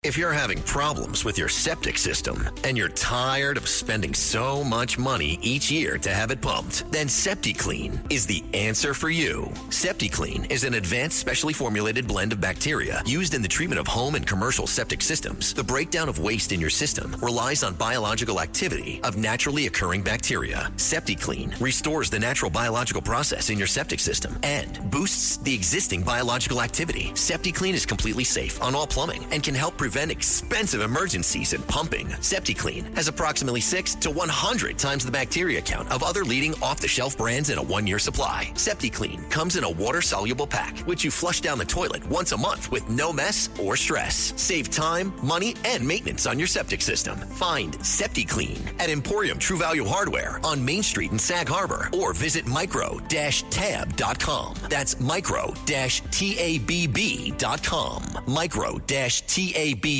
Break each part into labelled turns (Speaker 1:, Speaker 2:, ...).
Speaker 1: If you're having problems with your septic system and you're tired of spending so much money each year to have it pumped, then SeptiClean is the answer for you. SeptiClean is an advanced specially formulated blend of bacteria used in the treatment of home and commercial septic systems. The breakdown of waste in your system relies on biological activity of naturally occurring bacteria. SeptiClean restores the natural biological process in your septic system and boosts the existing biological activity. SeptiClean is completely safe on all plumbing and can help prevent expensive emergencies in pumping. SeptiClean has approximately 6 to 100 times the bacteria count of other leading off-the-shelf brands in a 1-year supply. SeptiClean comes in a water-soluble pack, which you flush down the toilet once a month with no mess or stress. Save time, money, and maintenance on your septic system. Find SeptiClean at Emporium True Value Hardware on Main Street in Sag Harbor or visit micro-tab.com. That's micro-tabb.com. Micro-tabb.com.
Speaker 2: Good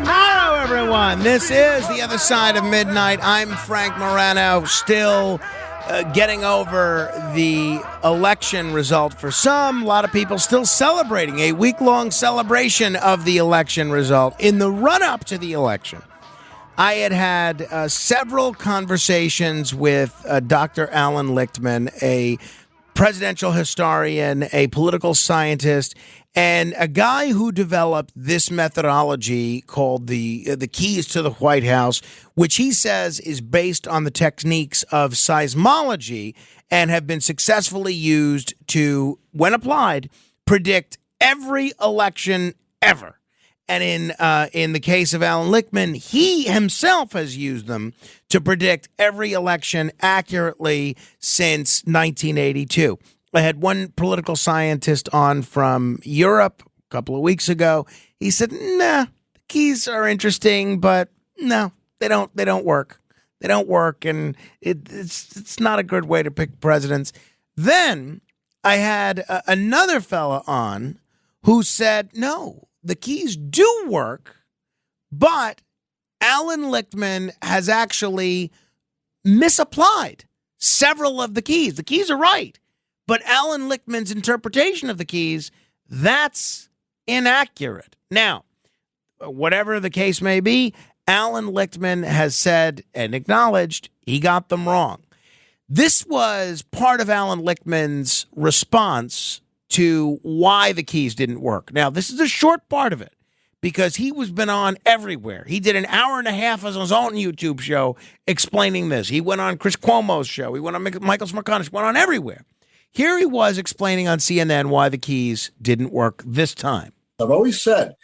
Speaker 2: morrow, everyone. This is The Other Side of Midnight. I'm Frank Morano, still getting over the election result for some. A lot of people still celebrating a week-long celebration of the election result. In the run-up to the election, I had several conversations with Dr. Alan Lichtman, a presidential historian, a political scientist, and a guy who developed this methodology called the Keys to the White House, which he says is based on the techniques of seismology and have been successfully used to, when applied, predict every election ever. And in the case of Alan Lichtman, he himself has used them to predict every election accurately since 1982. I had one political scientist on from Europe a couple of weeks ago. He said, nah, the keys are interesting, but no, they don't work. They don't work, and it's not a good way to pick presidents. Then I had another fella on who said, no, the keys do work, but Alan Lichtman has actually misapplied several of the keys. The keys are right, but Alan Lichtman's interpretation of the keys, that's inaccurate. Now, whatever the case may be, Alan Lichtman has said and acknowledged he got them wrong. This was part of Alan Lichtman's response to why the keys didn't work. Now, this is a short part of it because he was been on everywhere. He did an hour and a half on his own YouTube show explaining this. He went on Chris Cuomo's show. He went on Michael Smerconish. Went on everywhere. Here he was explaining on CNN why the keys didn't work this time.
Speaker 3: I've always said,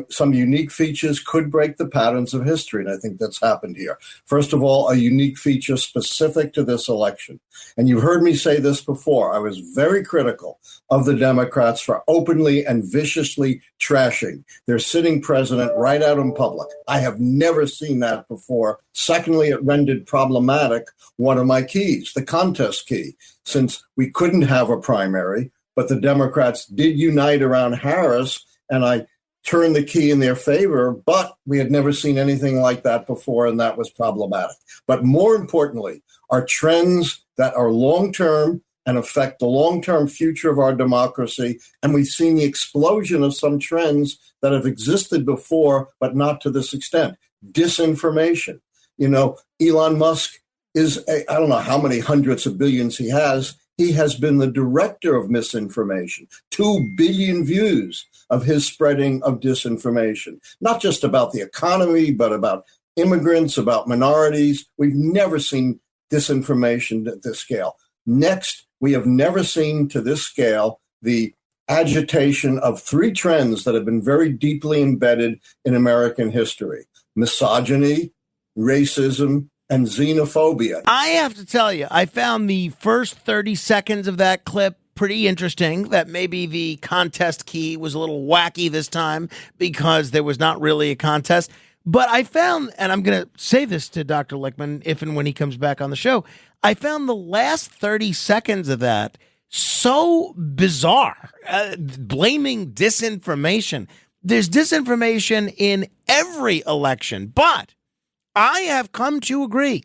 Speaker 3: some unique features could break the patterns of history, and I think that's happened here. First of all, a unique feature specific to this election. And you've heard me say this before. I was very critical of the Democrats for openly and viciously trashing their sitting president right out in public. I have never seen that before. Secondly, it rendered problematic one of my keys, the contest key, since we couldn't have a primary, but the Democrats did unite around Harris, and I turned the key in their favor, but we had never seen anything like that before, and that was problematic. But more importantly, are trends that are long-term and affect the long-term future of our democracy, and we've seen the explosion of some trends that have existed before, but not to this extent. Disinformation. Elon Musk is, I don't know how many hundreds of billions he has. He has been the director of misinformation. 2 billion views of his spreading of disinformation, not just about the economy, but about immigrants, about minorities. We've never seen disinformation at this scale. Next, we have never seen to this scale the agitation of 3 trends that have been very deeply embedded in American history: misogyny, racism, and xenophobia.
Speaker 2: I have to tell you, I found the first 30 seconds of that clip pretty interesting, that maybe the contest key was a little wacky this time because there was not really a contest. But I found, and I'm going to say this to Dr. Lichtman if and when he comes back on the show, I found the last 30 seconds of that so bizarre, blaming disinformation. There's disinformation in every election, but I have come to agree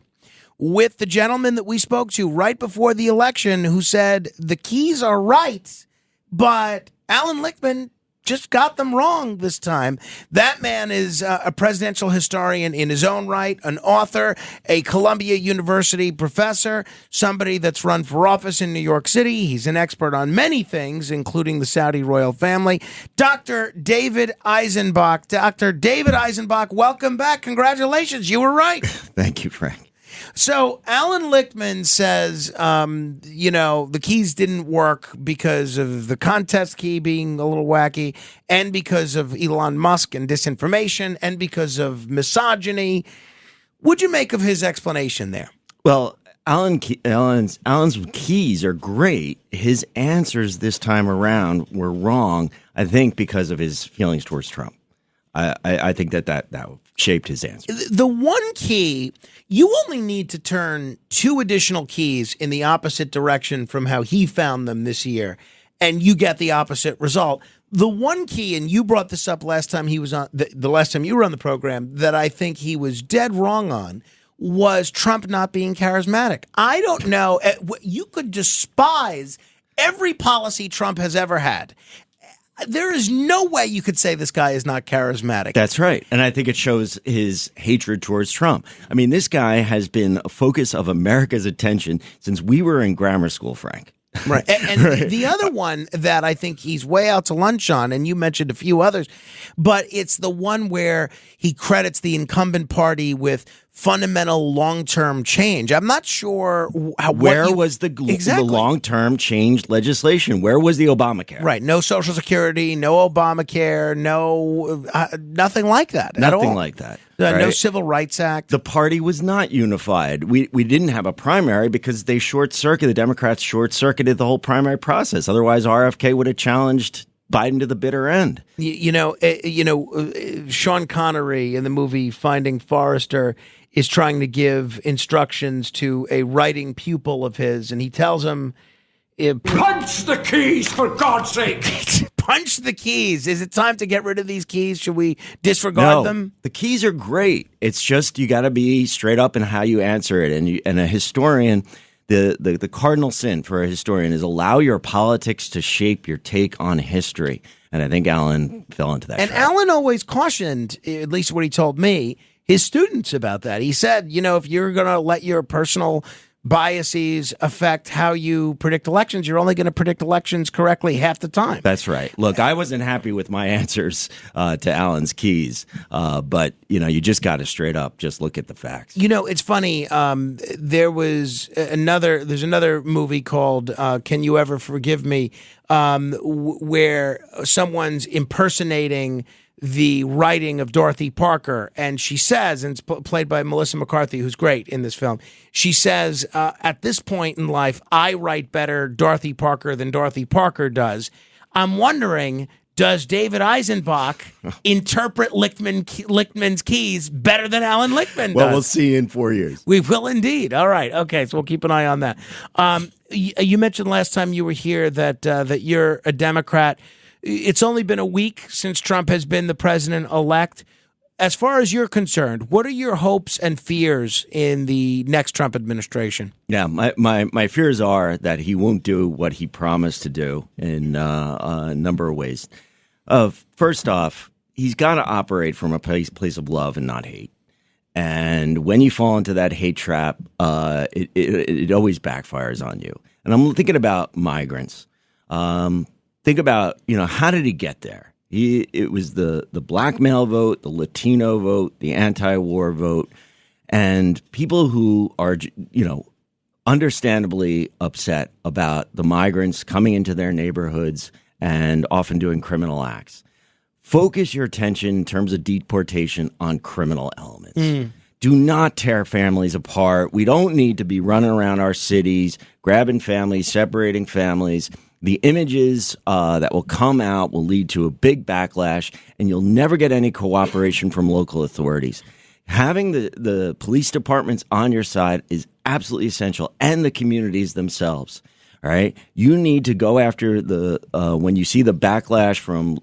Speaker 2: with the gentleman that we spoke to right before the election who said the keys are right, but Alan Lichtman just got them wrong this time. That man is a presidential historian in his own right, an author, a Columbia University professor, somebody that's run for office in New York City. He's an expert on many things, including the Saudi royal family. Dr. David Eisenbach. Dr. David Eisenbach, welcome back. Congratulations. You were right.
Speaker 4: Thank you, Frank.
Speaker 2: So Alan Lichtman says, the keys didn't work because of the contest key being a little wacky, and because of Elon Musk and disinformation, and because of misogyny. What'd you make of his explanation there?
Speaker 4: Well, Alan's keys are great. His answers this time around were wrong, I think, because of his feelings towards Trump. I think that shaped his answer.
Speaker 2: The one key, you only need to turn 2 additional keys in the opposite direction from how he found them this year, and you get the opposite result. The one key, and you brought this up last time he was on the last time you were on the program, that I think he was dead wrong on, was Trump not being charismatic. I don't know. You could despise every policy Trump has ever had. There is no way you could say this guy is not charismatic.
Speaker 4: That's right. And I think it shows his hatred towards Trump. I mean, this guy has been a focus of America's attention since we were in grammar school, Frank.
Speaker 2: Right. And right. The other one that I think he's way out to lunch on, and you mentioned a few others, but it's the one where he credits the incumbent party with fundamental long-term change. I'm not sure
Speaker 4: where was the long-term change legislation? Where was the Obamacare?
Speaker 2: Right. No Social Security, no Obamacare, no nothing like that.
Speaker 4: Nothing like that.
Speaker 2: Right? No Civil Rights Act.
Speaker 4: The party was not unified. We didn't have a primary because they the Democrats short-circuited the whole primary process. Otherwise, RFK would have challenged Biden to the bitter end.
Speaker 2: Sean Connery in the movie Finding Forrester is trying to give instructions to a writing pupil of his, and he tells him,
Speaker 5: punch the keys, for God's sake.
Speaker 2: Punch the keys. Is it time to get rid of these keys? Should we disregard them?
Speaker 4: The keys are great. It's just you got to be straight up in how you answer it. And a historian, the cardinal sin for a historian is allow your politics to shape your take on history. And I think Alan fell into that trap.
Speaker 2: Alan always cautioned, at least what he told me, his students about that. He said, if you're going to let your personal biases affect how you predict elections, you're only going to predict elections correctly half the time.
Speaker 4: That's right. Look, I wasn't happy with my answers to Alan's keys, but you just got to straight up just look at the facts.
Speaker 2: It's funny. There's another movie called Can You Ever Forgive Me, where someone's impersonating the writing of Dorothy Parker, and she says, and it's played by Melissa McCarthy, who's great in this film, she says, at this point in life, I write better Dorothy Parker than Dorothy Parker does. I'm wondering, does David Eisenbach interpret Lichtman's keys better than Alan Lichtman does?
Speaker 4: Well, we'll see in 4 years.
Speaker 2: We will indeed. All right. Okay, so we'll keep an eye on that. You mentioned last time you were here that you're a Democrat. It's only been a week since Trump has been the president-elect. As far as you're concerned, what are your hopes and fears in the next Trump administration?
Speaker 4: Yeah, my fears are that he won't do what he promised to do in a number of ways. First off, he's got to operate from a place of love and not hate. And when you fall into that hate trap, it always backfires on you. And I'm thinking about migrants. Think about, how did he get there? It was the black male vote, the Latino vote, the anti-war vote, and people who are, understandably upset about the migrants coming into their neighborhoods and often doing criminal acts. Focus your attention in terms of deportation on criminal elements. Do not tear families apart. We don't need to be running around our cities, grabbing families, separating families. The images that will come out will lead to a big backlash, and you'll never get any cooperation from local authorities. Having the police departments on your side is absolutely essential, and the communities themselves. All right, you need to go after when you see the backlash from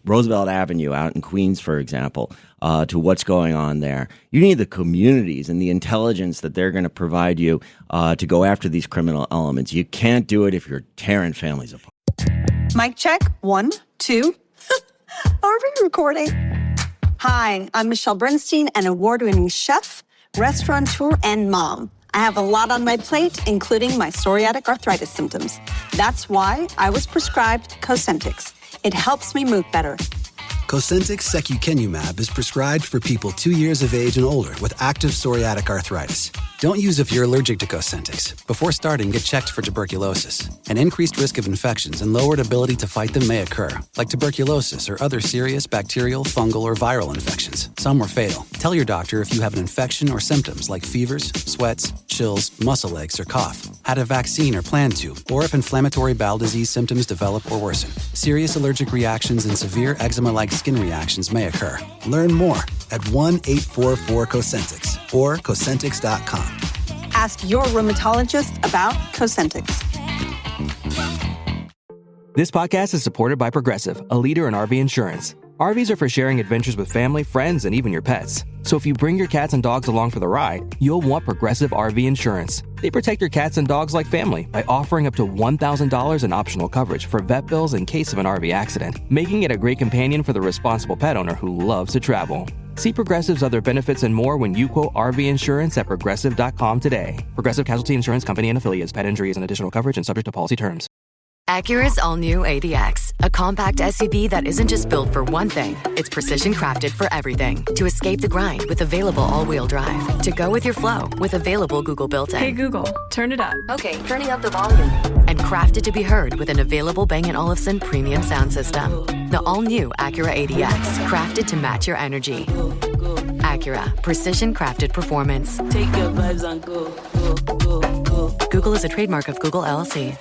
Speaker 4: Roosevelt Avenue out in Queens, for example, to what's going on there. You need the communities and the intelligence that they're going to provide you to go after these criminal elements. You can't do it if you're tearing families apart.
Speaker 6: Mic check. 1, 2. we recording? Hi, I'm Michelle Bernstein, an award-winning chef, restaurateur, and mom. I have a lot on my plate, including my psoriatic arthritis symptoms. That's why I was prescribed Cosentyx. It helps me move better.
Speaker 7: Cosentyx secukinumab is prescribed for people 2 years of age and older with active psoriatic arthritis. Don't use if you're allergic to Cosentyx. Before starting, get checked for tuberculosis. An increased risk of infections and lowered ability to fight them may occur, like tuberculosis or other serious bacterial, fungal, or viral infections. Some were fatal. Tell your doctor if you have an infection or symptoms like fevers, sweats, chills, muscle aches, or cough, had a vaccine or plan to, or if inflammatory bowel disease symptoms develop or worsen. Serious allergic reactions and severe eczema-like skin reactions may occur. Learn more at 1-844-COSENTYX or Cosentyx.com.
Speaker 6: Ask your rheumatologist about Cosentyx.
Speaker 8: This podcast is supported by Progressive, a leader in RV insurance. RVs are for sharing adventures with family, friends, and even your pets. So if you bring your cats and dogs along for the ride, you'll want Progressive RV insurance. They protect your cats and dogs like family by offering up to $1,000 in optional coverage for vet bills in case of an RV accident, making it a great companion for the responsible pet owner who loves to travel. See Progressive's other benefits and more when you quote RV insurance at Progressive.com today. Progressive Casualty Insurance Company and Affiliates. Pet injuries and additional coverage and subject to policy terms.
Speaker 9: Acura's all-new ADX, a compact SUV that isn't just built for one thing. It's precision-crafted for everything. To escape the grind with available all-wheel drive. To go with your flow with available Google built-in.
Speaker 10: Hey Google, turn it up.
Speaker 9: Okay, turning up the volume. And crafted to be heard with an available Bang & Olufsen premium sound system. The all-new Acura ADX, crafted to match your energy. Acura, precision-crafted performance.
Speaker 11: Take your vibes on go, go, go, go.
Speaker 9: Google is a trademark of Google LLC.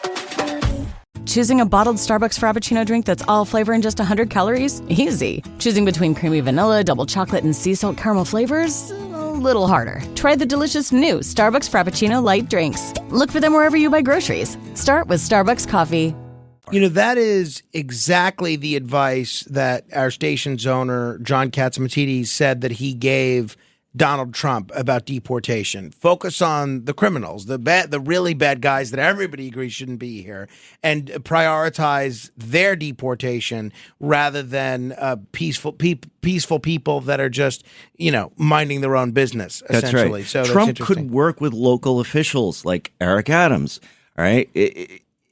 Speaker 12: Choosing a bottled Starbucks Frappuccino drink that's all flavor and just 100 calories? Easy. Choosing between creamy vanilla, double chocolate, and sea salt caramel flavors? A little harder. Try the delicious new Starbucks Frappuccino light drinks. Look for them wherever you buy groceries. Start with Starbucks coffee.
Speaker 2: You know, that is exactly the advice that our station's owner, John Catsimatidis, said that he gave Donald Trump about deportation. Focus on the criminals, the really bad guys that everybody agrees shouldn't be here, and prioritize their deportation rather than peaceful people that are just, minding their own business, essentially.
Speaker 4: That's right.
Speaker 2: So
Speaker 4: Trump could work with local officials like Eric Adams, all right?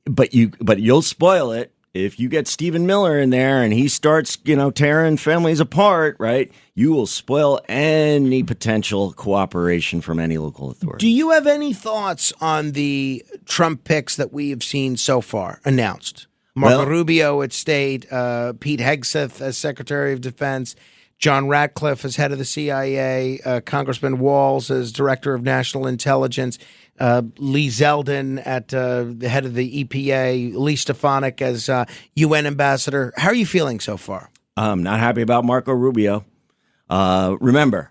Speaker 4: But you'll spoil it if you get Stephen Miller in there and he starts, tearing families apart, right? You will spoil any potential cooperation from any local authority.
Speaker 2: Do you have any thoughts on the Trump picks that we have seen so far announced? Marco Rubio at State, Pete Hegseth as Secretary of Defense, John Ratcliffe as head of the CIA, Congressman Walz as Director of National Intelligence, Lee Zeldin at the head of the EPA, Lee Stefanik as UN ambassador. How are you feeling so far?
Speaker 4: I'm not happy about Marco Rubio. Remember,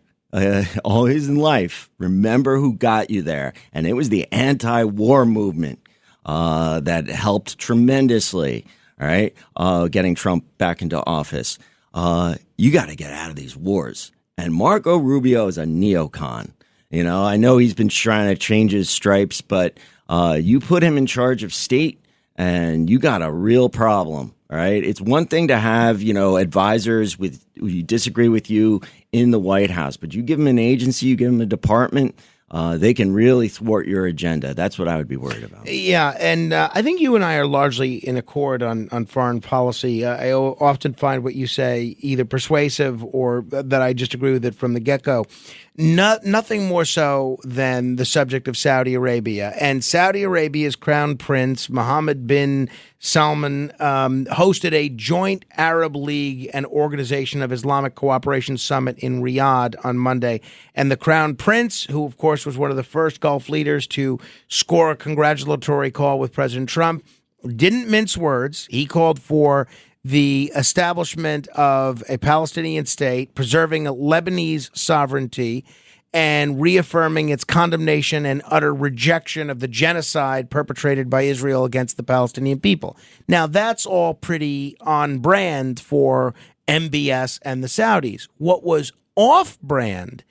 Speaker 4: always in life, remember who got you there. And it was the anti-war movement that helped tremendously, all right, getting Trump back into office. You got to get out of these wars. And Marco Rubio is a neocon. I know he's been trying to change his stripes, but you put him in charge of state and you got a real problem, all right? It's one thing to have, advisors who disagree with you in the White House, but you give them an agency, you give them a department, they can really thwart your agenda. That's what I would be worried about.
Speaker 2: Yeah, and I think you and I are largely in accord on foreign policy. I often find what you say either persuasive or that I just agree with it from the get-go. Nothing more so than the subject of Saudi Arabia. And Saudi Arabia's Crown Prince, Mohammed bin Salman, hosted a joint Arab League and Organization of Islamic Cooperation Summit in Riyadh on Monday. And the Crown Prince, who, of course, was one of the first Gulf leaders to score a congratulatory call with President Trump, didn't mince words. He called for the establishment of a Palestinian state, preserving Lebanese sovereignty, and reaffirming its condemnation and utter rejection of the genocide perpetrated by Israel against the Palestinian people. Now, that's all pretty on brand for MBS and the Saudis. What was off brand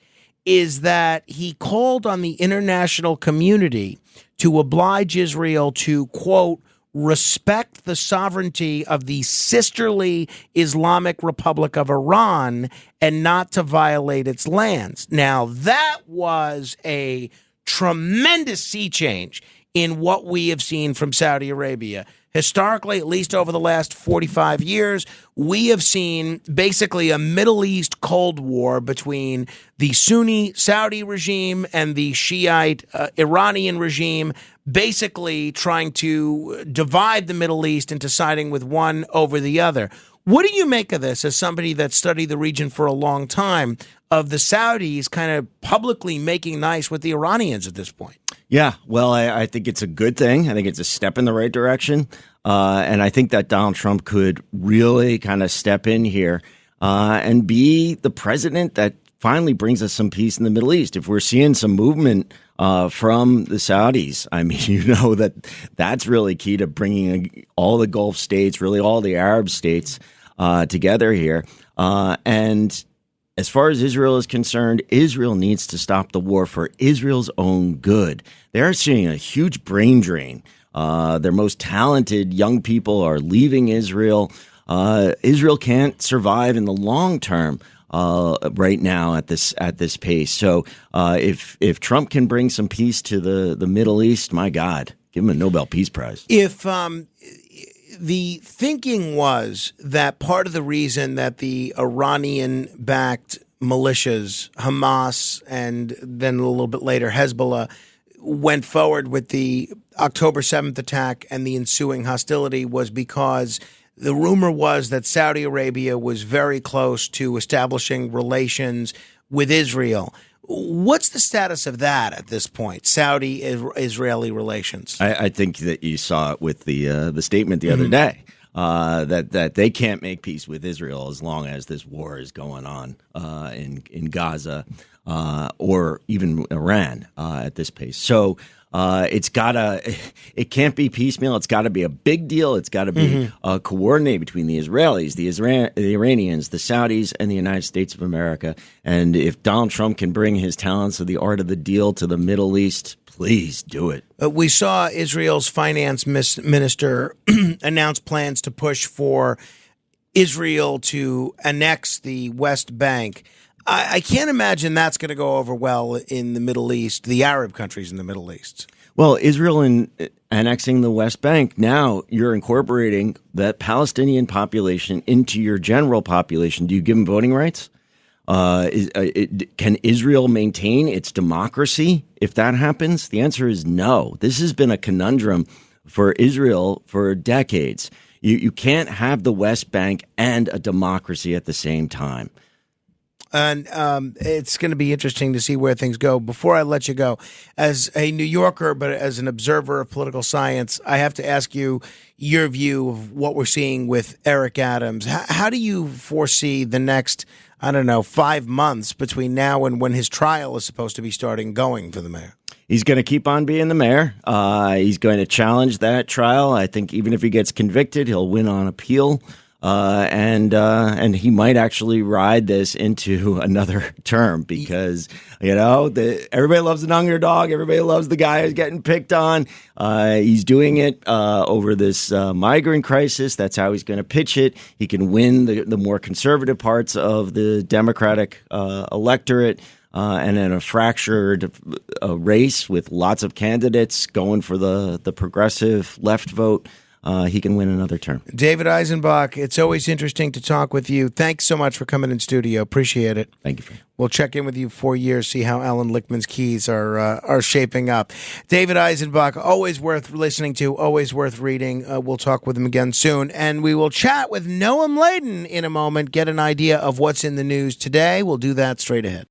Speaker 2: is that he called on the international community to oblige Israel to, quote, respect the sovereignty of the sisterly Islamic Republic of Iran and not to violate its lands. Now, that was a tremendous sea change in what we have seen from Saudi Arabia. Historically, at least over the last 45 years, we have seen basically a Middle East Cold War between the Sunni Saudi regime and the Shiite Iranian regime, basically trying to divide the Middle East into siding with one over the other. What do you make of this as somebody that studied the region for a long time, of the Saudis kind of publicly making nice with the Iranians at this point?
Speaker 4: Yeah, well, I think it's a good thing. I think it's a step in the right direction. And I think that Donald Trump could really kind of step in here and be the president that finally brings us some peace in the Middle East. If we're seeing some movement from the Saudis, I mean, you know that's really key to bringing all the Gulf states, really all the Arab states together here. And as far as Israel is concerned, Israel needs to stop the war for Israel's own good. They're seeing a huge brain drain. Their most talented young people are leaving Israel. Israel can't survive in the long term right now at this pace. So if Trump can bring some peace to the Middle East, my God, give him a Nobel Peace Prize.
Speaker 2: If the thinking was that part of the reason that the Iranian-backed militias, Hamas, and then a little bit later Hezbollah, went forward with the October 7th attack and the ensuing hostility was because the rumor was that Saudi Arabia was very close to establishing relations with Israel. What's the status of that at this point, Saudi-Israeli relations?
Speaker 4: I think that you saw it with the statement the other day that they can't make peace with Israel as long as this war is going on in Gaza or even Iran at this pace. So it can't be piecemeal. It's got to be a big deal. It's got to be coordinated between the Israelis, the Iranians, the Saudis, and the United States of America. And if Donald Trump can bring his talents of the art of the deal to the Middle East, please do it.
Speaker 2: We saw Israel's finance minister announce plans to push for Israel to annex the West Bank. I can't imagine that's going to go over well in the Middle East, the Arab countries in the Middle East.
Speaker 4: Well, Israel in annexing the West Bank, now you're incorporating that Palestinian population into your general population. Do you give them voting rights? Can Israel maintain its democracy if that happens? The answer is no. This has been a conundrum for Israel for decades. You can't have the West Bank and a democracy at the same time.
Speaker 2: And it's going to be interesting to see where things go. Before I let you go, as a New Yorker, but as an observer of political science, I have to ask you your view of what we're seeing with Eric Adams. How do you foresee the next, 5 months between now and when his trial is supposed to be starting going for the mayor?
Speaker 4: He's going to keep on being the mayor. He's going to challenge that trial. I think even if he gets convicted, he'll win on appeal. And he might actually ride this into another term because, everybody loves an underdog. Everybody loves the guy who's getting picked on. He's doing it over this migrant crisis. That's how he's going to pitch it. He can win the more conservative parts of the Democratic electorate. And in a fractured race with lots of candidates going for the progressive left vote. He can win another term.
Speaker 2: David Eisenbach, it's always interesting to talk with you. Thanks so much for coming in studio. Appreciate it.
Speaker 4: Thank you, Frank.
Speaker 2: We'll check in with you 4 years, see how Alan Lichtman's keys are shaping up. David Eisenbach, always worth listening to, always worth reading. We'll talk with him again soon. And we will chat with Noam Laden in a moment, get an idea of what's in the news today. We'll do that straight ahead.